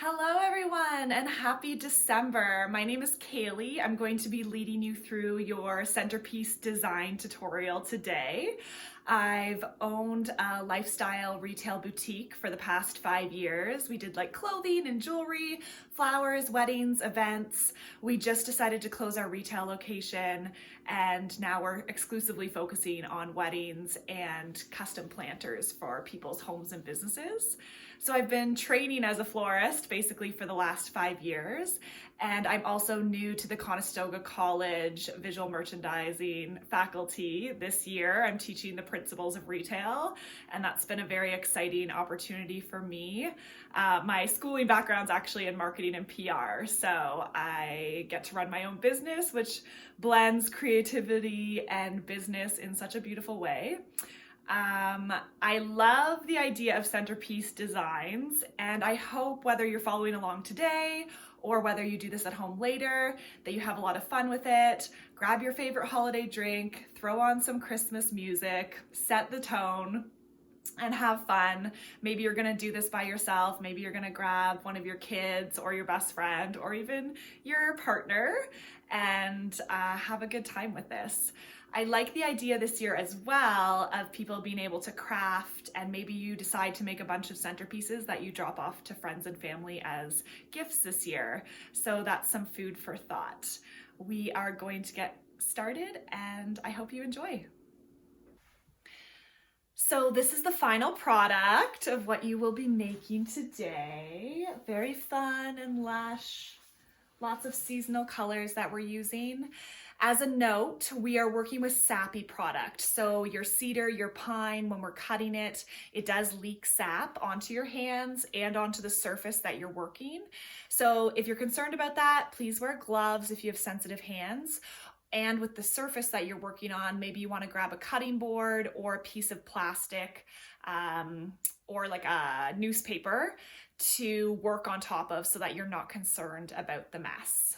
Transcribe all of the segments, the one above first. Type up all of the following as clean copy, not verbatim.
Hello everyone and happy December. My name is Kaylee. I'm going to be leading you through your centerpiece design tutorial today. I've owned a lifestyle retail boutique for the past 5 years. We did like clothing and jewelry, flowers, weddings, events. We just decided to close our retail location and now we're exclusively focusing on weddings and custom planters for people's homes and businesses. So I've been training as a florist basically for the last 5 years, and I'm also new to the Conestoga College visual merchandising faculty this year. I'm teaching the principles of retail, and that's been a very exciting opportunity for me. My schooling background's actually in marketing and PR, so I get to run my own business, which blends creativity and business in such a beautiful way. I love the idea of centerpiece designs, and I hope whether you're following along today or whether you do this at home later, that you have a lot of fun with it. Grab your favorite holiday drink, throw on some Christmas music, set the tone, and have fun. Maybe you're gonna do this by yourself. Maybe you're gonna grab one of your kids or your best friend or even your partner and have a good time with this. I like the idea this year as well of people being able to craft, and maybe you decide to make a bunch of centerpieces that you drop off to friends and family as gifts this year. So that's some food for thought. We are going to get started and I hope you enjoy. So this is the final product of what you will be making today. Very fun and lush. Lots of seasonal colors that we're using. As a note, we are working with sappy product. So your cedar, your pine, when we're cutting it, it does leak sap onto your hands and onto the surface that you're working. So if you're concerned about that, please wear gloves if you have sensitive hands. And with the surface that you're working on, maybe you want to grab a cutting board or a piece of plastic or like a newspaper to work on top of so that you're not concerned about the mess.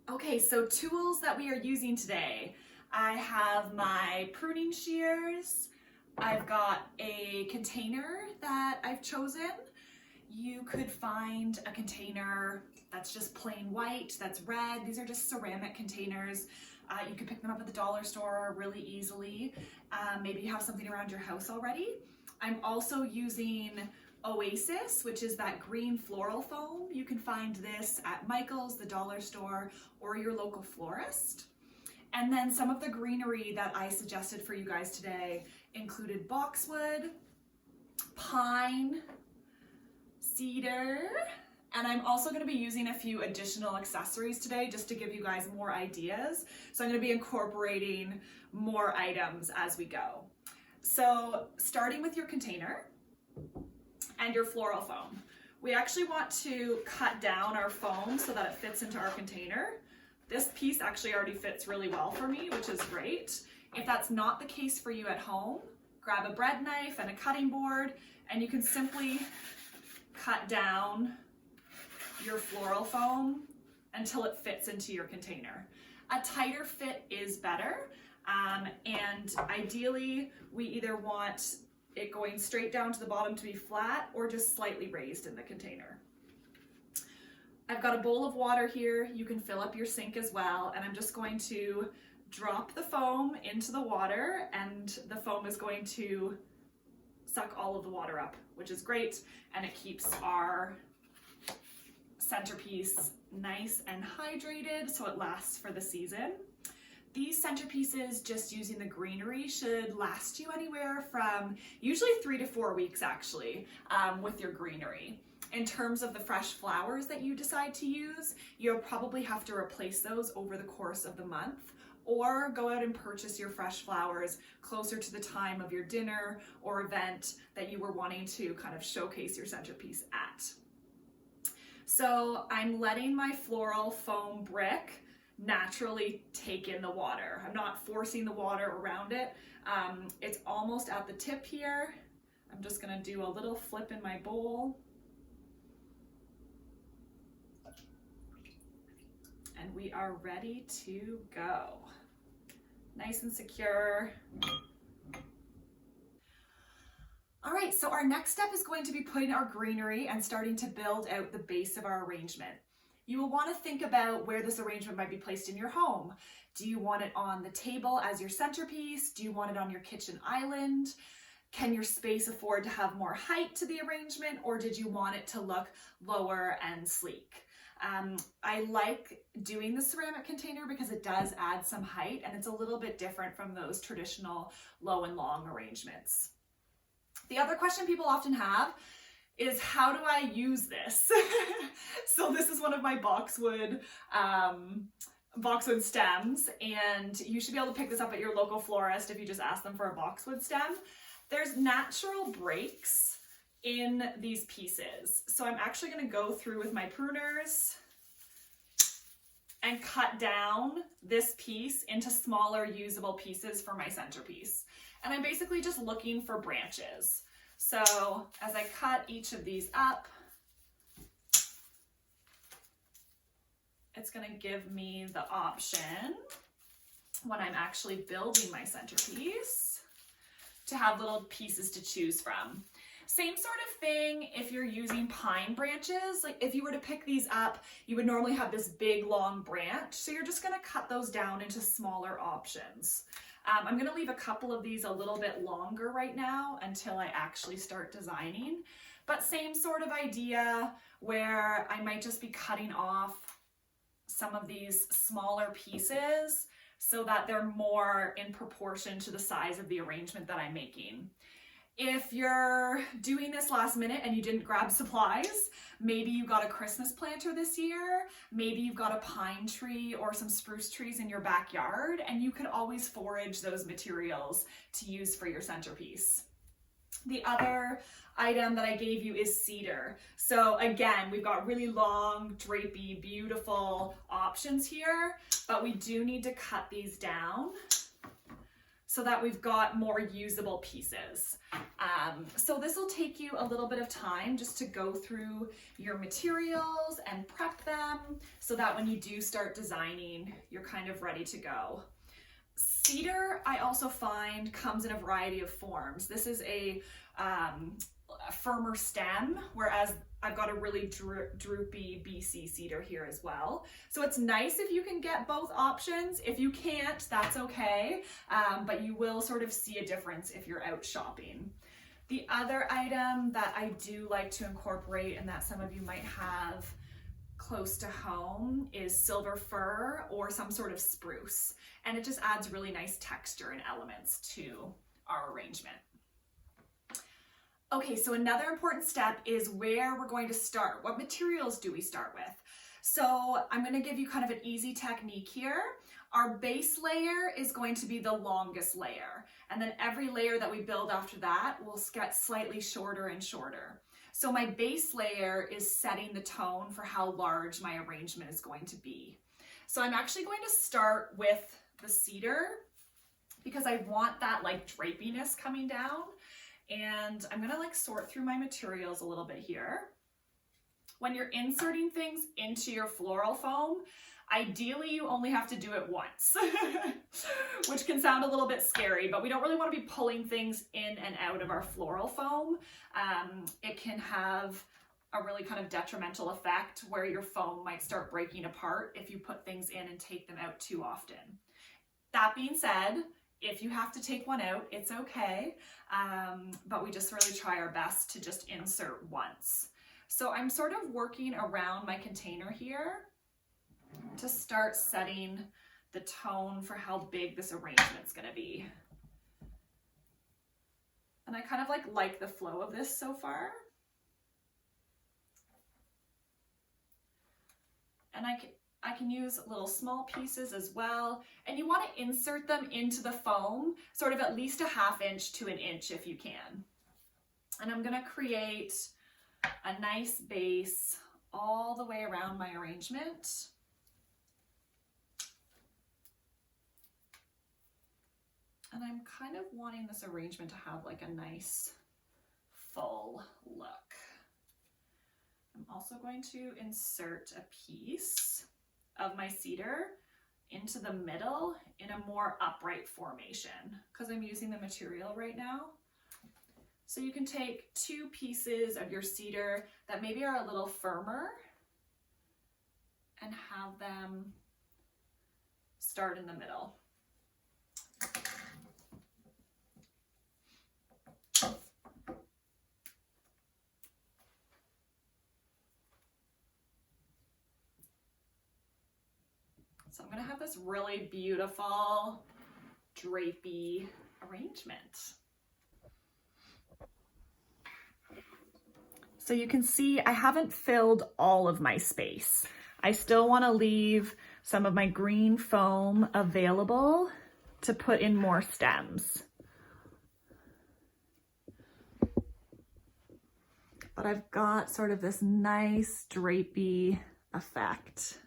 Okay, so tools that we are using today. I have my pruning shears. I've got a container that I've chosen. You could find a container that's just plain white, that's red. These are just ceramic containers. You can pick them up at the dollar store really easily. Maybe you have something around your house already. I'm also using Oasis, which is that green floral foam. You can find this at Michael's, the dollar store, or your local florist. And then some of the greenery that I suggested for you guys today included boxwood, pine, cedar, and I'm also going to be using a few additional accessories today just to give you guys more ideas. So I'm going to be incorporating more items as we go. So starting with your container and your floral foam. We actually want to cut down our foam so that it fits into our container. This piece actually already fits really well for me, which is great. If that's not the case for you at home, grab a bread knife and a cutting board and you can simply cut down your floral foam until it fits into your container. A tighter fit is better, and ideally we either want it going straight down to the bottom to be flat or just slightly raised in the container. I've got a bowl of water here. You can fill up your sink as well, and I'm just going to drop the foam into the water, and the foam is going to suck all of the water up, which is great, and it keeps our centerpiece nice and hydrated so it lasts for the season. These centerpieces, just using the greenery, should last you anywhere from usually 3 to 4 weeks actually with your greenery. In terms of the fresh flowers that you decide to use, you'll probably have to replace those over the course of the month, or go out and purchase your fresh flowers closer to the time of your dinner or event that you were wanting to kind of showcase your centerpiece at. So I'm letting my floral foam brick naturally take in the water. I'm not forcing the water around it. It's almost at the tip here. I'm just gonna do a little flip in my bowl. And we are ready to go. Nice and secure. All right, so our next step is going to be putting our greenery and starting to build out the base of our arrangement. You will want to think about where this arrangement might be placed in your home. Do you want it on the table as your centerpiece? Do you want it on your kitchen island? Can your space afford to have more height to the arrangement, or did you want it to look lower and sleek? I like doing the ceramic container because it does add some height and it's a little bit different from those traditional low and long arrangements. The other question people often have is, how do I use this? So this is one of my boxwood stems, and you should be able to pick this up at your local florist if you just ask them for a boxwood stem. There's natural breaks in these pieces. So I'm actually going to go through with my pruners and cut down this piece into smaller usable pieces for my centerpiece. And I'm basically just looking for branches. So as I cut each of these up, it's going to give me the option when I'm actually building my centerpiece to have little pieces to choose from. Same sort of thing if you're using pine branches. Like if you were to pick these up, you would normally have this big long branch. So you're just going to cut those down into smaller options. I'm going to leave a couple of these a little bit longer right now until I actually start designing. But same sort of idea where I might just be cutting off some of these smaller pieces so that they're more in proportion to the size of the arrangement that I'm making. If you're doing this last minute and you didn't grab supplies, maybe you got a Christmas planter this year, maybe you've got a pine tree or some spruce trees in your backyard, and you could always forage those materials to use for your centerpiece. The other item that I gave you is cedar. So again, we've got really long, drapey, beautiful options here, but we do need to cut these down so that we've got more usable pieces. So this will take you a little bit of time just to go through your materials and prep them so that when you do start designing, you're kind of ready to go. Cedar, I also find, comes in a variety of forms. This is a firmer stem, whereas I've got a really droopy BC cedar here as well. So it's nice if you can get both options. If you can't, that's okay, but you will sort of see a difference if you're out shopping. The other item that I do like to incorporate and that some of you might have close to home is silver fir or some sort of spruce. And it just adds really nice texture and elements to our arrangement. Okay, so another important step is where we're going to start. What materials do we start with? So I'm going to give you kind of an easy technique here. Our base layer is going to be the longest layer, and then every layer that we build after that will get slightly shorter and shorter. So my base layer is setting the tone for how large my arrangement is going to be. So I'm actually going to start with the cedar because I want that like drapiness coming down. And I'm gonna like sort through my materials a little bit here. When you're inserting things into your floral foam, ideally you only have to do it once, which can sound a little bit scary, but we don't really want to be pulling things in and out of our floral foam. It can have a really kind of detrimental effect where your foam might start breaking apart if you put things in and take them out too often. That being said, if you have to take one out, it's okay, but we just really try our best to just insert once. So I'm sort of working around my container here to start setting the tone for how big this arrangement's gonna be. And I kind of like the flow of this so far. And I can use little small pieces as well, and you want to insert them into the foam sort of at least a ½ inch to an inch if you can. And I'm going to create a nice base all the way around my arrangement. And I'm kind of wanting this arrangement to have like a nice full look. I'm also going to insert a piece of my cedar into the middle in a more upright formation because I'm using the material right now. So you can take two pieces of your cedar that maybe are a little firmer and have them start in the middle. So I'm gonna have this really beautiful drapey arrangement. So you can see I haven't filled all of my space. I still want to leave some of my green foam available to put in more stems. But I've got sort of this nice drapey effect.